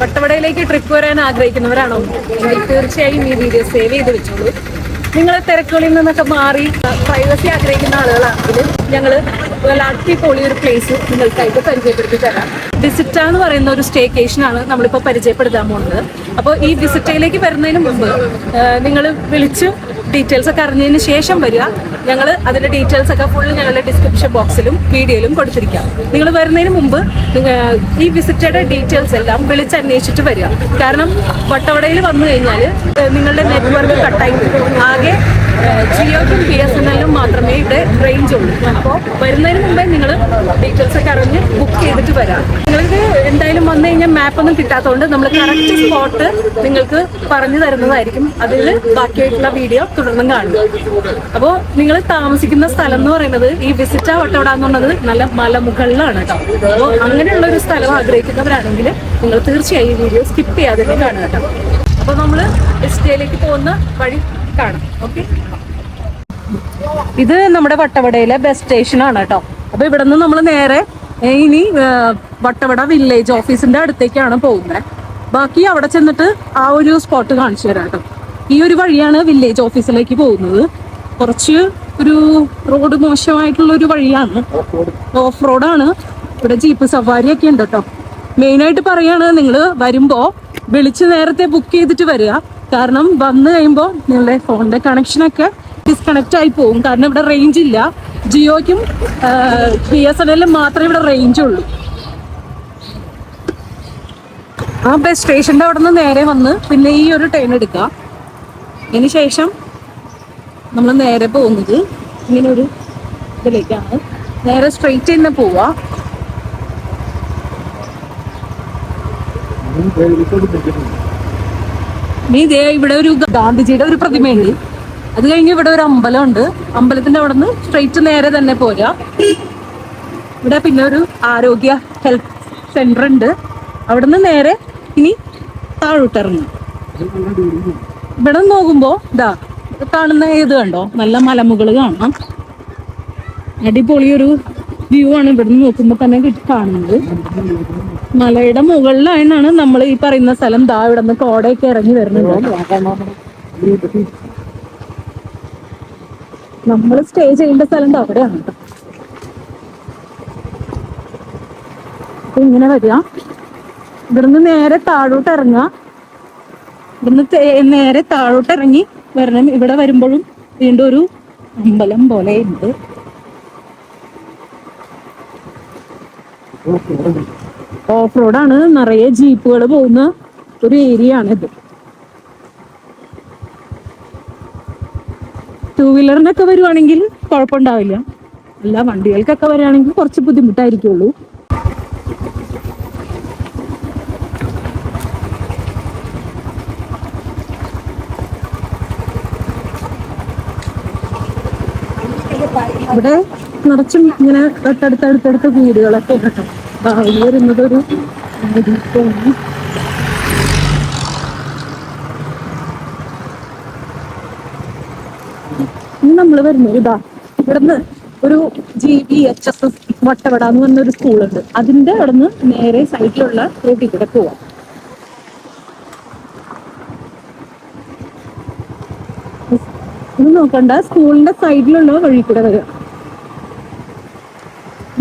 വട്ടവടയിലേക്ക് trip വരാൻ ആഗ്രഹിക്കുന്നവരാണോ എങ്കിൽ തീർച്ചയായും ഈ വീഡിയോ സേവ് ചെയ്ത് വെച്ചോളൂ. നിങ്ങൾ തിരക്കുകളിൽ നിന്നൊക്കെ മാറി പ്രൈവസി ആഗ്രഹിക്കുന്ന ആളുകളാണെങ്കിൽ ഞങ്ങൾ നല്ല അടിപൊളി ഒരു പ്ലേസ് നിങ്ങൾക്കായിട്ട് പരിചയപ്പെടുത്തി തരാം. വിസിറ്റ എന്ന് പറയുന്ന ഒരു സ്റ്റേക്കേഷനാണ് നമ്മളിപ്പോൾ പരിചയപ്പെടുത്താൻ പോകുന്നത്. അപ്പോൾ ഈ വിസിറ്റയിലേക്ക് വരുന്നതിന് മുമ്പ് നിങ്ങൾ വിളിച്ച് ഡീറ്റെയിൽസ് ഒക്കെ അറിഞ്ഞതിന് ശേഷം വരിക. ഞങ്ങൾ അതിന്റെ ഡീറ്റെയിൽസ് ഒക്കെ ഫുൾ ഞങ്ങളുടെ ഡിസ്ക്രിപ്ഷൻ ബോക്സിലും വീഡിയോയിലും കൊടുത്തിരിക്കാം. നിങ്ങൾ വരുന്നതിന് മുമ്പ് ഈ വിസിറ്റയുടെ ഡീറ്റെയിൽസ് എല്ലാം വിളിച്ചന്വേഷിച്ചിട്ട് വരിക. കാരണം വട്ടവടയിൽ വന്നു കഴിഞ്ഞാൽ നിങ്ങളുടെ നെറ്റ്വർക്ക് കട്ടായി വരും. ആകെ ജിയോക്കും BSNL മാത്രമേ ഇവിടെ റേഞ്ച് ഉള്ളൂ. അപ്പോൾ വരുന്നതിന് മുമ്പേ നിങ്ങൾ ഡീറ്റെയിൽസ് ഒക്കെ അറിഞ്ഞ് ബുക്ക് ചെയ്തിട്ട് വരാം. നിങ്ങൾക്ക് എന്തായാലും വന്നു കഴിഞ്ഞാൽ മാപ്പൊന്നും കിട്ടാത്തതുകൊണ്ട് നമ്മൾ കറക്റ്റ് സ്പോട്ട് നിങ്ങൾക്ക് പറഞ്ഞു തരുന്നതായിരിക്കും. അതിൽ ബാക്കിയായിട്ടുള്ള വീഡിയോ തുടർന്നും കാണുക. അപ്പോൾ നിങ്ങൾ താമസിക്കുന്ന സ്ഥലം എന്ന് പറയുന്നത് ഈ വിസിറ്റ വട്ടവട എന്നുള്ളത് നല്ല മലമുകളിലാണ് കേട്ടോ. അപ്പോൾ അങ്ങനെയുള്ള ഒരു സ്ഥലം ആഗ്രഹിക്കുന്നവരാണെങ്കിൽ നിങ്ങൾ തീർച്ചയായും ഈ വീഡിയോ സ്കിപ്പ് ചെയ്യാതെ കാണുക കേട്ടോ. അപ്പോൾ നമ്മൾ വിസിറ്റയിലേക്ക് പോകുന്ന വഴി കാണാം. ഓക്കെ, ഇത് നമ്മുടെ വട്ടവടയിലെ ബസ് സ്റ്റേഷനാണ് കേട്ടോ. അപ്പൊ ഇവിടെ നിന്ന് നമ്മൾ നേരെ ഇനി വട്ടവട വില്ലേജ് ഓഫീസിന്റെ അടുത്തേക്കാണ് പോകുന്നത്. ബാക്കി അവിടെ ചെന്നിട്ട് ആ ഒരു സ്പോട്ട് കാണിച്ചു തരാം കേട്ടോ. ഈ ഒരു വഴിയാണ് വില്ലേജ് ഓഫീസിലേക്ക് പോകുന്നത്. കുറച്ച് ഒരു റോഡ് മോശമായിട്ടുള്ള ഒരു വഴിയാണ്, ഓഫ് റോഡാണ്. ഇവിടെ ജീപ്പ് സവാരി ഒക്കെ ഉണ്ട് കേട്ടോ. മെയിനായിട്ട് പറയാണ്, നിങ്ങൾ വരുമ്പോ വിളിച്ച് നേരത്തെ ബുക്ക് ചെയ്തിട്ട് വരിക. കാരണം വന്നു കഴിയുമ്പോൾ നിങ്ങളുടെ ഫോണിന്റെ കണക്ഷനൊക്കെ ഡിസ്കണക്ട് ആയി പോകും. കാരണം ഇവിടെ റേഞ്ച് ഇല്ല. ജിയോയ്ക്കും BSNL മാത്രമേ ഇവിടെ റേഞ്ച് ഉള്ളൂ. ആ ബസ് സ്റ്റേഷന്റെ അവിടെ നിന്ന് നേരെ വന്ന് പിന്നെ ഈ ഒരു ട്രെയിൻ എടുക്കുക. അതിന് ശേഷം നമ്മൾ നേരെ പോകുന്നത് ഇങ്ങനെ ഒരു ഇതിലേക്കാണ്. നേരെ സ്ട്രെയിറ്റ് തന്നെ പോവാ. ഇവിടെ ഒരു ഗാന്ധിജിയുടെ ഒരു പ്രതിമയുണ്ട്. അത് കഴിഞ്ഞ് ഇവിടെ ഒരു അമ്പലമുണ്ട്. അമ്പലത്തിന്റെ അവിടെ നിന്ന് സ്ട്രെയിറ്റ് നേരെ തന്നെ പോരാ. ഇവിടെ പിന്നെ ഒരു ആരോഗ്യ ഹെൽത്ത് സെന്റർ ഉണ്ട്. അവിടെ നിന്ന് നേരെ ഇനി താഴോട്ടിറങ്ങും. ഇവിടെ നോക്കുമ്പോ ഇതാ കാണുന്ന ഏത് കണ്ടോ, നല്ല മലമുകൾ കാണാം. അടിപൊളിയൊരു വ്യൂ ആണ് ഇവിടുന്ന് നോക്കുമ്പോ തന്നെ കാണുന്നത്. മലയുടെ മുകളിലായിട്ടാണ് നമ്മൾ ഈ പറയുന്ന സ്ഥലം. ദാ ഇവിടെ നിന്ന് കോടയൊക്കെ ഇറങ്ങി വരുന്നുണ്ട്. നമ്മൾ സ്റ്റേ ചെയ്യേണ്ട സ്ഥലം അവിടെയാണ് കേട്ടോ. ഇങ്ങനെ വരിക, ഇവിടുന്ന് നേരെ താഴോട്ട് ഇറങ്ങുക. ഇവിടുന്ന് നേരെ താഴോട്ട് ഇറങ്ങി വരണം. ഇവിടെ വരുമ്പോഴും വീണ്ടും ഒരു അമ്പലം പോലെ ഉണ്ട്. ഓഫ് റോഡാണ്, നിറയെ ജീപ്പുകൾ പോകുന്ന ഒരു ഏരിയ ആണിത്. 2 വീലറിനൊക്കെ വരുവാണെങ്കിൽ കുഴപ്പമുണ്ടാവില്ല. അല്ല വണ്ടികൾക്കൊക്കെ വരികയാണെങ്കിൽ കുറച്ച് ബുദ്ധിമുട്ടായിരിക്കുള്ളൂ. ഇവിടെ നിറച്ചും ഇങ്ങനെ തൊട്ടടുത്തടുത്തടുത്ത വീടുകളൊക്കെ കേട്ടോ. വരുന്നത് ഒരു നമ്മൾ വരുന്നത് ഇതാ ഇവിടുന്ന് ഒരു GVHSS വട്ടവട എന്ന് പറഞ്ഞൊരു സ്കൂളുണ്ട്. അതിന്റെ അവിടെ നിന്ന് നേരെ സൈഡിലുള്ള റോഡിൽ കൂടെ പോവാം. ഇത് നോക്കണ്ട, സ്കൂളിന്റെ സൈഡിലുള്ള വഴി കൂടെ വരിക.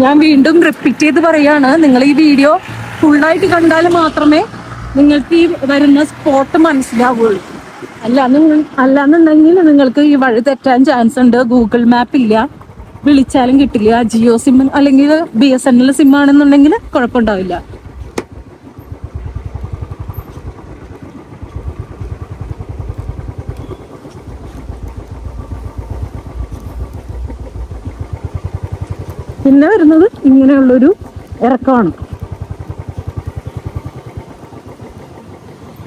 ഞാൻ വീണ്ടും റിപ്പീറ്റ് ചെയ്ത് പറയാണ്, നിങ്ങൾ ഈ വീഡിയോ ഫുള്ളായിട്ട് കണ്ടാൽ മാത്രമേ നിങ്ങൾക്ക് ഈ വരുന്ന സ്പോട്ട് മനസ്സിലാവുള്ളൂ. അല്ലാന്നുണ്ടെങ്കിൽ നിങ്ങൾക്ക് ഈ വഴി തെറ്റാൻ ചാൻസ് ഉണ്ട്. ഗൂഗിൾ മാപ്പ് ഇല്ല, വിളിച്ചാലും കിട്ടില്ല. ജിയോ സിം അല്ലെങ്കിൽ BSNL സിം ആണെന്നുണ്ടെങ്കിൽ കുഴപ്പമുണ്ടാവില്ല. പിന്നെ വരുന്നത് ഇങ്ങനെയുള്ളൊരു ഇറക്കമാണ്.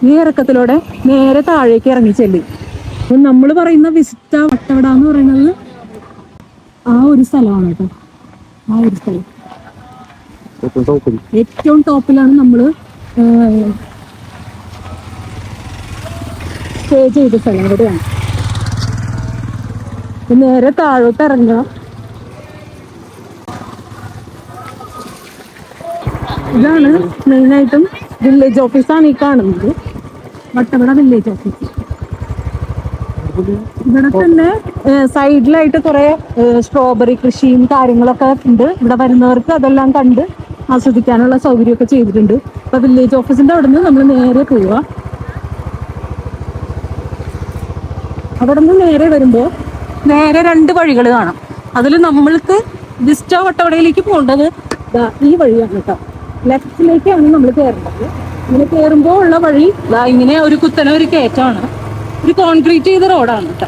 ഈ ഇറക്കത്തിലൂടെ നേരെ താഴേക്ക് ഇറങ്ങി ചെല്ലും. അപ്പൊ നമ്മൾ പറയുന്ന വിസിറ്റ വട്ടവട എന്ന് പറയുന്നത് ആ ഒരു സ്ഥലമാണ് കേട്ടോ. ആ ഒരു സ്ഥലം ഏറ്റവും ടോപ്പിലാണ് നമ്മൾ സ്റ്റേ ചെയ്ത സ്ഥലം. ഇവിടെയാണ്. നേരെ താഴോട്ട് ഇറങ്ങുക. ഇതാണ് മെയിനായിട്ടും വില്ലേജ് ഓഫീസാണ് ഈ കാണുന്നത്, വട്ടവട വില്ലേജ് ഓഫീസ്. ഇവിടെ തന്നെ സൈഡിലായിട്ട് കുറെ സ്ട്രോബെറി കൃഷിയും കാര്യങ്ങളൊക്കെ ഉണ്ട്. ഇവിടെ വരുന്നവർക്ക് അതെല്ലാം കണ്ട് ആസ്വദിക്കാനുള്ള സൗകര്യമൊക്കെ ചെയ്തിട്ടുണ്ട്. അപ്പൊ വില്ലേജ് ഓഫീസിന്റെ അവിടെ നിന്ന് നമ്മൾ നേരെ പോവുക. അവിടെ നിന്ന് നേരെ വരുമ്പോൾ നേരെ 2 വഴികൾ കാണാം. അതിൽ നമ്മൾക്ക് വിസ്റ്റ വട്ടവടയിലേക്ക് പോകേണ്ടത് ഈ വഴിയാണ് കേട്ടോ. ലെഫ്റ്റിലേക്കാണ് നമ്മൾ കയറേണ്ടത്. ഇങ്ങനെ കയറുമ്പോൾ ഉള്ള വഴി ഇങ്ങനെ ഒരു കുത്തനെ ഒരു കയറ്റമാണ്. ഒരു കോൺക്രീറ്റ് ചെയ്ത റോഡാണ് കേട്ടോ.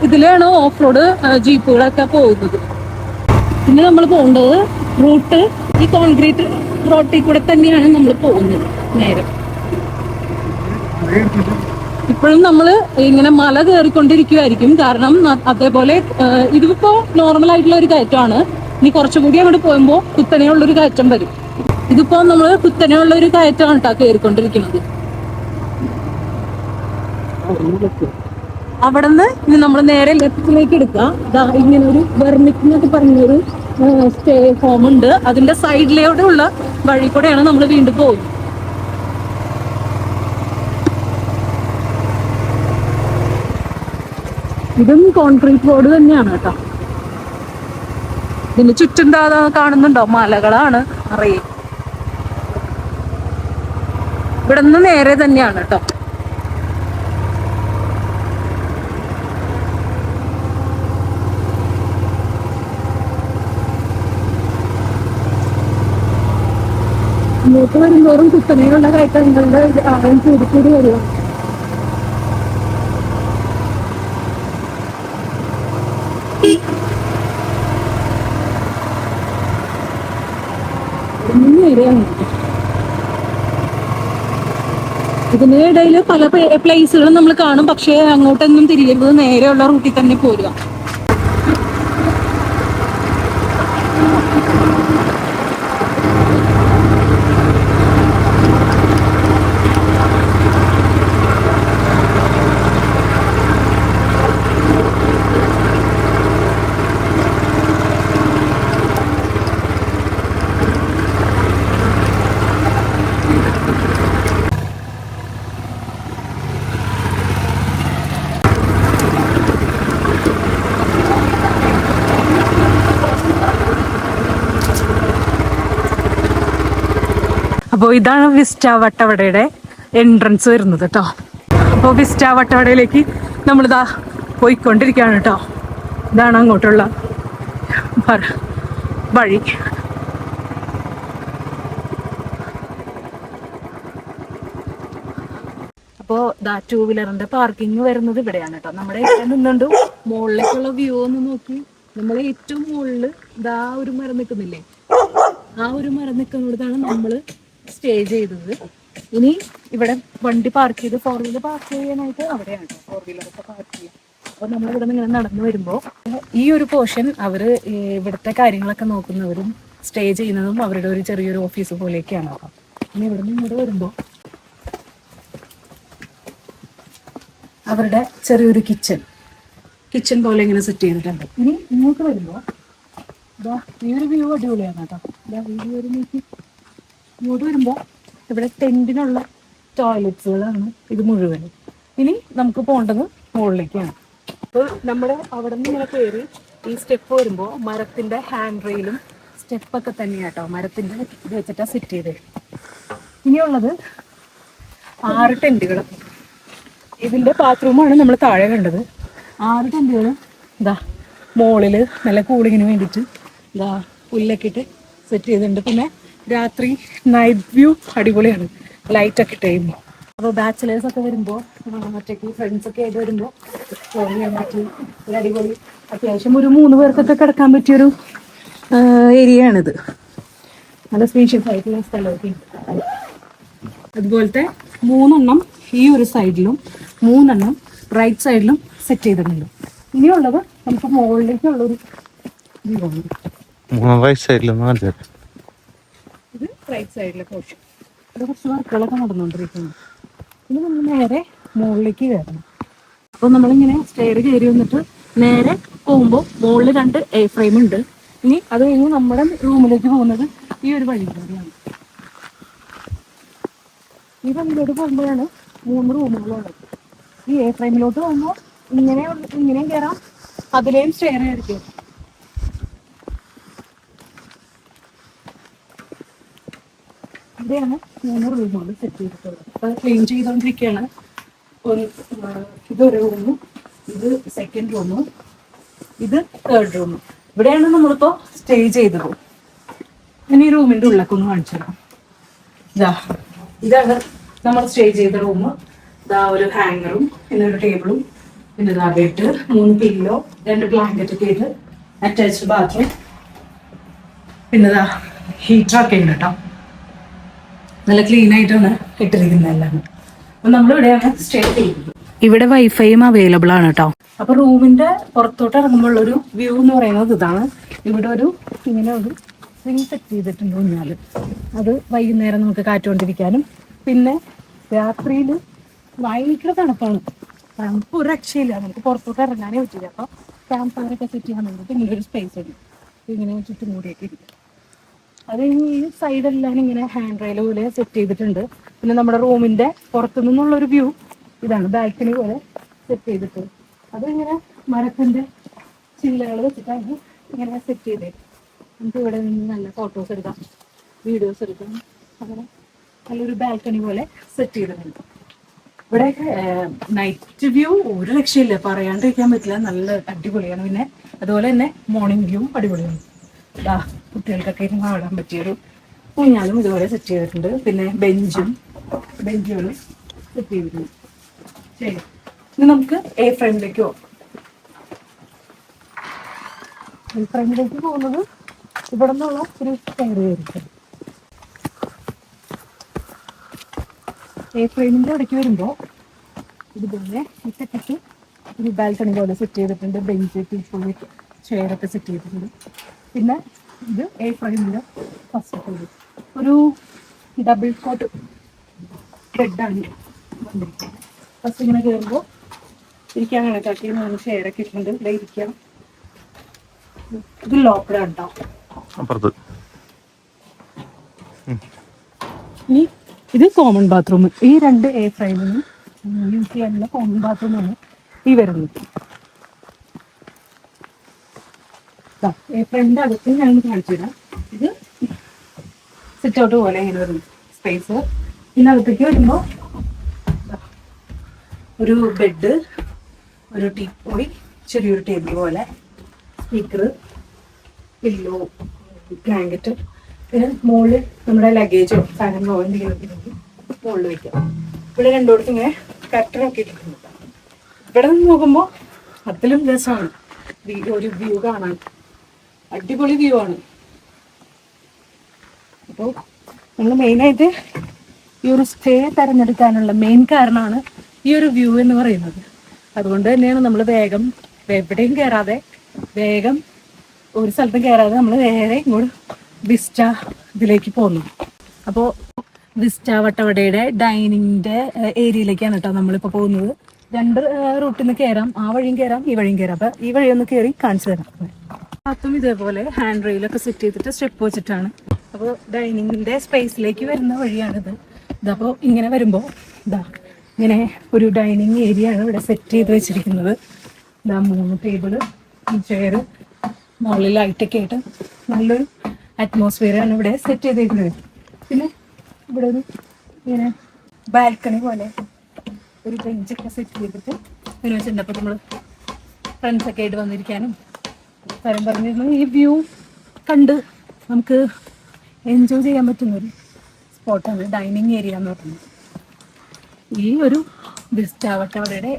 ഇതിലാണ് ഓഫ് റോഡ് ജീപ്പുകളൊക്കെ പോകുന്നത്. പിന്നെ നമ്മൾ പോകേണ്ടത് റൂട്ട് ഈ കോൺക്രീറ്റ് റോട്ടിൽ കൂടെ തന്നെയാണ് നമ്മൾ പോകുന്നത് നേരെ. ഇപ്പോഴും നമ്മൾ ഇങ്ങനെ മല കയറിക്കൊണ്ടിരിക്കുമായിരിക്കും. കാരണം അതേപോലെ ഇതിപ്പോ നോർമൽ ആയിട്ടുള്ള ഒരു കയറ്റമാണ്. ഇനി കുറച്ചുകൂടി അങ്ങോട്ട് പോകുമ്പോൾ കുത്തനെയുള്ളൊരു കയറ്റം വരും. ഇതിപ്പോ നമ്മൾ കുത്തനെയുള്ള ഒരു കയറ്റമാണ് കേട്ടോ കയറിക്കൊണ്ടിരിക്കുന്നത്. അവിടെ നിന്ന് ഇനി നമ്മൾ നേരെ ലെഫ്റ്റിലേക്ക് എടുക്കുക. ഇങ്ങനെ ഒരു വെർമിക് എന്നൊക്കെ പറഞ്ഞൊരു സ്റ്റേ ഹോം ഉണ്ട്. അതിന്റെ സൈഡിലൂടെ ഉള്ള വഴി കൂടെയാണ് നമ്മൾ വീണ്ടും പോകുന്നത്. ഇതും കോൺക്രീറ്റ് റോഡ് തന്നെയാണ് കേട്ടോ. ഇതിന് ചുറ്റും കാണുന്നുണ്ടോ, മലകളാണ് അറിയ. ഇവിടെ നിന്ന് നേരെ തന്നെയാണ് കേട്ടോ. ഇങ്ങോട്ട് വരുമ്പോഴും കുത്തനെയുള്ള കയറ്റങ്ങളുടെ ആഴം കൂടി വരിക. ഇതിന്റെ ഇടയിൽ പല പ്ലേസുകളും നമ്മൾ കാണും. പക്ഷേ അങ്ങോട്ടൊന്നും തിരിയുന്നത് നേരെയുള്ള റൂട്ടിൽ തന്നെ പോരുക. അപ്പോൾ ഇതാണ് വിസ്റ്റ വട്ടവടയുടെ എൻട്രൻസ് വരുന്നത് കേട്ടോ. അപ്പോൾ വിസ്റ്റ വട്ടവടയിലേക്ക് നമ്മളിതാ പോയിക്കൊണ്ടിരിക്കുകയാണ് കേട്ടോ. ഇതാണ് അങ്ങോട്ടുള്ള വഴി. അപ്പോൾ 2 വീലറിന്റെ പാർക്കിംഗ് വരുന്നത് ഇവിടെയാണ് കേട്ടോ. നമ്മുടെ ഇവിടെ നിന്നുകൊണ്ട് മുകളിലേക്കുള്ള വ്യൂ ഒന്ന് നോക്കി. നമ്മൾ ഏറ്റവും മുകളിൽ ഒരു മരം നിൽക്കുന്നില്ലേ, ആ ഒരു മരം നിൽക്കുന്നിടത്താണ് നമ്മൾ സ്റ്റേ ചെയ്തത്. ഇനി ഇവിടെ വണ്ടി പാർക്ക് ചെയ്ത് 4 വീലർ പാർക്ക് ചെയ്യാനായിട്ട് അവിടെയാണ് 4 വീലറൊക്കെ പാർക്ക് ചെയ്യാം. അപ്പോൾ നമ്മൾ ഇവിടെ നിന്ന് ഇങ്ങനെ നടന്നു വരുമ്പോൾ ഈ ഒരു പോർഷൻ അവര് ഇവിടുത്തെ കാര്യങ്ങളൊക്കെ നോക്കുന്നവരും സ്റ്റേ ചെയ്യുന്നതും അവരുടെ ഒരു ചെറിയൊരു ഓഫീസ് പോലെയൊക്കെയാണ്. അപ്പം ഇനി ഇവിടെ നിന്ന് ഇങ്ങോട്ട് വരുമ്പോൾ അവരുടെ ചെറിയൊരു കിച്ചൺ പോലെ ഇങ്ങനെ സെറ്റ് ചെയ്തിട്ടുണ്ട്. ഇനി ഇങ്ങോട്ട് വരുമ്പോൾ ഈ ഒരു വ്യൂ അടിപൊളിയാണ് കേട്ടോ. ഈ ഒരു ഇങ്ങോട്ട് വരുമ്പോൾ ഇവിടെ ടെന്റിനുള്ള ടോയ്ലറ്റ്സുകളാണ് ഇത് മുഴുവനും. ഇനി നമുക്ക് പോകേണ്ടത് മുകളിലേക്കാണ്. അപ്പോൾ നമ്മുടെ അവിടെ നിന്ന് ഇങ്ങനെ കയറി ഈ സ്റ്റെപ്പ് വരുമ്പോൾ മരത്തിന്റെ ഹാൻഡ് റെയിലും സ്റ്റെപ്പൊക്കെ തന്നെയാട്ടോ മരത്തിന്റെ ഇത് വെച്ചിട്ടാണ് സെറ്റ് ചെയ്തത്. ഇനിയുള്ളത് 6 ടെന്റുകൾ. ഇതിന്റെ ബാത്റൂമാണ് നമ്മൾ താഴെ കണ്ടത്. 6 ടെന്റുകൾ മോളില് നല്ല കൂളിങ്ങിന് വേണ്ടിയിട്ട് പുല്ലൊക്കെ ഇട്ട് സെറ്റ് ചെയ്തിട്ടുണ്ട്. പിന്നെ രാത്രി നൈറ്റ് വ്യൂ അടിപൊളിയാണ്, ലൈറ്റൊക്കെ ഇട്ട് കഴിയുമ്പോൾ. അപ്പോൾ ബാച്ചിലേഴ്സ് ഒക്കെ വരുമ്പോൾ ഒറ്റയ്ക്ക് ഫ്രണ്ട്സൊക്കെ ആയിട്ട് വരുമ്പോൾ ഒരു അടിപൊളി അത്യാവശ്യം ഒരു 3 പേർക്കൊക്കെ കിടക്കാൻ പറ്റിയൊരു ഏരിയയാണിത്. നല്ല സ്പേഷ്യസ് ആയിട്ടുള്ള സ്ഥലമൊക്കെ. അതുപോലത്തെ 3 എണ്ണം ഈ ഒരു സൈഡിലും 3 എണ്ണം റൈറ്റ് സൈഡിലും സെറ്റ് ചെയ്തിട്ടുണ്ട്. ഇനിയുള്ളത് നമുക്ക് മുകളിലേക്കുള്ളൊരു വ്യൂ ആണ്. ഇത് റൈറ്റ് സൈഡിലെ പോർഷൻ. ഇവിടെ കുറച്ച് വർക്കുകളൊക്കെ നടന്നുകൊണ്ടിരിക്കുന്നു. ഇനി നമ്മൾ നേരെ മുകളിലേക്ക് കയറണം. അപ്പോൾ നമ്മളിങ്ങനെ സ്റ്റെയർ കയറി വന്നിട്ട് നേരെ പോകുമ്പോൾ മുകളിൽ 2 A ഫ്രെയിം ഉണ്ട്. ഇനി അത് കഴിഞ്ഞ് നമ്മുടെ റൂമിലേക്ക് പോകുന്നത് ഈ ഒരു വഴിയിലൂടെയാണ്. ഈ വഴിയിലോട്ട് പോകുമ്പോഴാണ് 3 റൂമുകളുള്ളത്. ഈ എ ഫ്രെയിമിലോട്ട് പോകുമ്പോൾ ഇങ്ങനെയും കയറാം, അതിലെയും സ്റ്റെയർ ആയിരിക്കും. ഇവിടെയാണ് 3 റൂമുകൾ സെറ്റ് ചെയ്തിട്ടുള്ളത്. അത് ക്ലീൻ ചെയ്തുകൊണ്ടിരിക്കുകയാണ്. ഇതൊരു റൂമ്, ഇത് സെക്കൻഡ് റൂമ്, ഇത് തേർഡ് റൂമ്. ഇവിടെയാണ് നമ്മളിപ്പോൾ സ്റ്റേ ചെയ്തത്. ഞാൻ ഈ റൂമിൻ്റെ ഉള്ളിലേക്ക് ഒന്ന് കാണിച്ചു തരാം. ഇതാണ് നമ്മൾ സ്റ്റേ ചെയ്ത റൂം. ഇതാ ഒരു ഹാങ്ങറും പിന്നെ ഒരു ടേബിളും പിന്നെ ഇതാ ബെഡ്, 3 പില്ലോ, 2 ബ്ലാങ്കറ്റ് ഒക്കെ ആയിട്ട് അറ്റാച്ച്ഡ് ബാത്റൂം. പിന്നെ ഇതാ ഹീറ്ററൊക്കെ ഉണ്ട് കേട്ടോ. നല്ല ക്ലീൻ ആയിട്ടാണ് ഇട്ടിരിക്കുന്നത് എല്ലാം. അപ്പൊ നമ്മളിവിടെയാണ് സ്റ്റേ ചെയ്യുന്നത്. ഇവിടെ വൈഫൈയും അവൈലബിൾ ആണ് കേട്ടോ. അപ്പൊ റൂമിന്റെ പുറത്തോട്ട് ഇറങ്ങുമ്പോൾ ഒരു വ്യൂ എന്ന് പറയുന്നത് ഇതാണ്. ഇവിടെ ഇങ്ങനെ ഒരു സ്വിങ് സെറ്റ് ചെയ്തിട്ടുണ്ട് ഊഞ്ഞാല്. അത് വൈകുന്നേരം നമുക്ക് കാറ്റുകൊണ്ടിരിക്കാനും പിന്നെ രാത്രിയിൽ ഭയങ്കര തണുപ്പാണ്. തണുപ്പ് ഒരു രക്ഷയില്ല, നമുക്ക് പുറത്തോട്ട് ഇറങ്ങാനേ പറ്റില്ല. അപ്പൊ ക്യാമ്പ് ഫയറൊക്കെ സെറ്റ് ചെയ്യാൻ വേണ്ടിയിട്ട് ഇങ്ങനെ ഒരു സ്പേസ് ഉണ്ട്. ഇങ്ങനെ ചുറ്റും കൂടിയൊക്കെ ഇരിക്കും. അത് ഈ സൈഡെല്ലാം ഇങ്ങനെ ഹാൻഡ് റെയിൽ പോലെ സെറ്റ് ചെയ്തിട്ടുണ്ട്. പിന്നെ നമ്മുടെ റൂമിന്റെ പുറത്തു നിന്നുള്ളൊരു വ്യൂ ഇതാണ്, ബാൽക്കണി പോലെ സെറ്റ് ചെയ്തിട്ടുണ്ട്. അത് ഇങ്ങനെ മരത്തിന്റെ ചില്ലകൾ വെച്ചിട്ടാണ് ഇങ്ങനെ സെറ്റ് ചെയ്തത്. നമുക്ക് ഇവിടെ നിന്ന് നല്ല ഫോട്ടോസ് എടുക്കാം, വീഡിയോസ് എടുക്കാം. അങ്ങനെ നല്ലൊരു ബാൽക്കണി പോലെ സെറ്റ് ചെയ്തിട്ടുണ്ട്. ഇവിടെ നൈറ്റ് വ്യൂ ഒരു രക്ഷയില്ല, പറയാണ്ടിരിക്കാൻ പറ്റില്ല, നല്ല അടിപൊളിയാണ്. പിന്നെ അതുപോലെ തന്നെ മോർണിംഗ് വ്യൂ അടിപൊളിയാണ്. കുട്ടികൾക്കൊക്കെ ഇരുന്ന് ആടാൻ പറ്റിയൊരു ഊഞ്ഞാലും ഇതുപോലെ സെറ്റ് ചെയ്തിട്ടുണ്ട്. പിന്നെ ബെഞ്ചുകളും സെറ്റ് ചെയ്തിട്ടുണ്ട്. ശരി, ഇനി നമുക്ക് എ ഫ്രണ്ടിലേക്ക് പോകാം. എ ഫ്രണ്ടിലേക്ക് പോകുന്നത് ഇവിടെ നിന്നുള്ള ഒരു സ്റ്റെയറായിരിക്കും. എ ഫ്രെയിമിൻ്റെ ഇടയ്ക്ക് വരുമ്പോൾ ഇതുപോലെ ഇട്ടൊക്കെ ഒരു ബാൽക്കണി പോലെ സെറ്റ് ചെയ്തിട്ടുണ്ട്. ബെഞ്ച്, ടീപ്പോയി, ചെയറൊക്കെ സെറ്റ് ചെയ്തിട്ടുണ്ട്. പിന്നെ ഇത് എ ഫ്രെയിമിൻ്റെ ഫസ്റ്റ് ഫ്ലോർ ഒരു ഡബിൾ കോട്ട് ബെഡാണ് വന്നിരിക്കുന്നത്. ഫസ്റ്റ് ഇങ്ങനെ കയറുമ്പോൾ ഇരിക്കാൻ കണക്കാക്കി 3 ചെയറൊക്കെ ഇട്ടുണ്ട്. ഇവിടെ ഇരിക്കാം. ഇത് ലോക്കഡാണ് കേട്ടോ. ഇനി ഇത് കോമൺ ബാത്റൂം. ഈ 2 എ ഫ്രെയിമിനും യൂസ് ചെയ്യാനുള്ള കോമൺ ബാത്റൂമാണ് ഈ വരുന്നത്. എ ഫ്രെയിമിന്റെ അകത്ത് ഞാൻ കാണിച്ചു തരാം. ഇത് സിറ്റ് ഔട്ട് പോലെ ഇങ്ങനെ വരുന്നു സ്പേസ്. ഇതിനകത്തേക്ക് വരുമ്പോൾ ഒരു ബെഡ്, ഒരു ടീപ്പോയി, ചെറിയൊരു ടേബിൾ പോലെ, സ്പീക്കർ, പില്ലോ, ബ്ലാങ്കറ്റ്. പിന്നെ മുകളിൽ നമ്മുടെ ലഗേജോ സാധനങ്ങളോ എന്തെങ്കിലും മുകളിൽ വയ്ക്കാം. ഇവിടെ രണ്ടോടത്തും ഇങ്ങനെ കർട്ടനൊക്കെ ഇട്ടിട്ടുണ്ട്. ഇവിടെ നിന്ന് നോക്കുമ്പോൾ അതിലും രസമാണ് ഒരു വ്യൂ കാണാൻ. അടിപൊളി വ്യൂ ആണ്. അപ്പോൾ നമ്മൾ മെയിനായിട്ട് ഈ ഒരു സ്റ്റേ തിരഞ്ഞെടുക്കാനുള്ള മെയിൻ കാരണമാണ് ഈ ഒരു വ്യൂ എന്ന് പറയുന്നത്. അതുകൊണ്ട് തന്നെയാണ് നമ്മൾ വേഗം എവിടെയും കയറാതെ വേഗം ഒരു സ്ഥലത്തും കയറാതെ നമ്മൾ നേരെ ഇങ്ങോട്ട് വിസ്റ്റ ഇതിലേക്ക് പോന്നു. അപ്പോൾ വിസ്റ്റ വട്ടവടയുടെ ഡൈനിങ്ങിന്റെ ഏരിയയിലേക്കാണ് കേട്ടോ നമ്മളിപ്പോൾ പോകുന്നത്. 2 റൂട്ടിൽ നിന്ന് കയറാം, ആ വഴിയും കയറാം, ഈ വഴിയും കയറാം. അപ്പോൾ ഈ വഴി ഒന്ന് കയറി കാണിച്ചു തരാം. അതും ഇതേപോലെ ഹാൻഡ് റെയിലൊക്കെ സെറ്റ് ചെയ്തിട്ട് സ്റ്റെപ്പ് വെച്ചിട്ടാണ്. അപ്പോൾ ഡൈനിങ്ങിന്റെ സ്പേസിലേക്ക് വരുന്ന വഴിയാണിത്. ഇതപ്പോൾ ഇങ്ങനെ വരുമ്പോൾ ഇങ്ങനെ ഒരു ഡൈനിങ് ഏരിയ ആണ് ഇവിടെ സെറ്റ് ചെയ്ത് വെച്ചിരിക്കുന്നത്. 3 ടേബിള്, ചെയർ, മുകളിൽ ലൈറ്റൊക്കെ ആയിട്ട് നല്ലൊരു അറ്റ്മോസ്ഫിയറാണ് ഇവിടെ സെറ്റ് ചെയ്തേക്കുന്നത്. പിന്നെ ഇവിടെ ഒരു ഇങ്ങനെ ബാൽക്കണി പോലെ ഒരു ബെഞ്ചൊക്കെ സെറ്റ് ചെയ്തിട്ട് ഇതിന് വെച്ചിട്ടുണ്ട്. അപ്പോൾ നമ്മൾ ഫ്രണ്ട്സൊക്കെ ആയിട്ട് വന്നിരിക്കാനും കാര്യം പറഞ്ഞിരുന്നു. ഈ വ്യൂ കണ്ട് നമുക്ക് എൻജോയ് ചെയ്യാൻ പറ്റുന്നൊരു സ്പോട്ടാണ് ഡൈനിങ് ഏരിയ എന്ന് പറയുന്നത്. ഈ ഒരു വിസ്റ്റ വട്ടവടയുടെ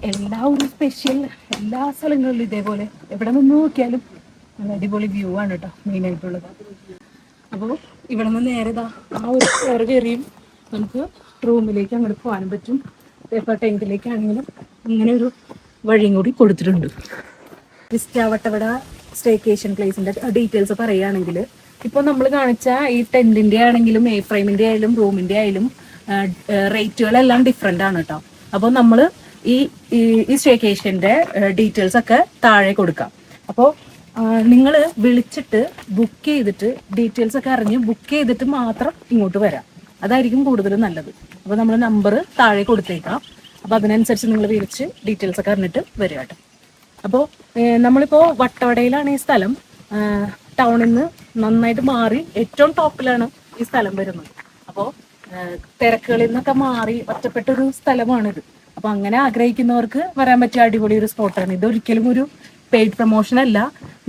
ഒരു സ്പെഷ്യൽ എല്ലാ സ്ഥലങ്ങളിലും ഇതേപോലെ എവിടെ നിന്ന് നോക്കിയാലും നല്ല അടിപൊളി വ്യൂ ആണ് കേട്ടോ മെയിനായിട്ടുള്ളത്. അപ്പോൾ ഇവിടെ നിന്ന് നേരെ ആ ഒരു സ്റ്റെയർ കയറിയും നമുക്ക് റൂമിലേക്ക് അങ്ങോട്ട് പോകാനും പറ്റും. ഇപ്പോൾ ടെൻറ്റിലേക്കാണെങ്കിലും അങ്ങനെ ഒരു വഴിയും കൂടി കൊടുത്തിട്ടുണ്ട്. വിസ്റ്റ വട്ടവട സ്റ്റേക്കേഷൻ പ്ലേസിൻ്റെ ഡീറ്റെയിൽസ് പറയുകയാണെങ്കിൽ ഇപ്പോൾ നമ്മൾ കാണിച്ച ഈ ടെൻറ്റിൻ്റെ ആണെങ്കിലും എ ഫ്രെയിമിൻ്റെ ആയാലും റൂമിൻ്റെ ആയാലും റേറ്റുകളെല്ലാം ഡിഫറെൻ്റ് ആണ് കേട്ടോ. അപ്പോൾ നമ്മൾ ഈ സ്റ്റേക്കേഷൻ്റെ ഡീറ്റെയിൽസ് ഒക്കെ താഴെ കൊടുക്കാം. അപ്പോൾ നിങ്ങൾ വിളിച്ചിട്ട് ബുക്ക് ചെയ്തിട്ട് ഡീറ്റെയിൽസ് ഒക്കെ അറിഞ്ഞ് ബുക്ക് ചെയ്തിട്ട് മാത്രം ഇങ്ങോട്ട് വരാം. അതായിരിക്കും കൂടുതലും നല്ലത്. അപ്പോൾ നമ്മൾ നമ്പർ താഴെ കൊടുത്തേക്കാം. അപ്പോൾ അതിനനുസരിച്ച് നിങ്ങൾ വിളിച്ച് ഡീറ്റെയിൽസ് ഒക്കെ അറിഞ്ഞിട്ട് വരിക കേട്ടോ. അപ്പോൾ നമ്മളിപ്പോൾ വട്ടവടയിലാണ് ഈ സ്ഥലം. ടൗണിൽ നിന്ന് നന്നായിട്ട് മാറി ഏറ്റവും ടോപ്പിലാണ് ഈ സ്ഥലം വരുന്നത്. അപ്പോൾ തിരക്കുകളിൽ നിന്നൊക്കെ മാറി ഒറ്റപ്പെട്ടൊരു സ്ഥലമാണിത്. അപ്പോൾ അങ്ങനെ ആഗ്രഹിക്കുന്നവർക്ക് വരാൻ പറ്റിയ അടിപൊളി ഒരു സ്പോട്ടാണ്. ഇതൊരിക്കലും ഒരു പെയ്ഡ് പ്രൊമോഷൻ അല്ല.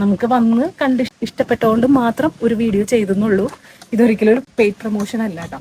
നമുക്ക് വന്ന് കണ്ട് ഇഷ്ടപ്പെട്ടുകൊണ്ട് മാത്രം ഒരു വീഡിയോ ചെയ്തെന്നുള്ളൂ. ഇതൊരിക്കലും ഒരു പെയ്ഡ് പ്രൊമോഷൻ അല്ല കേട്ടോ.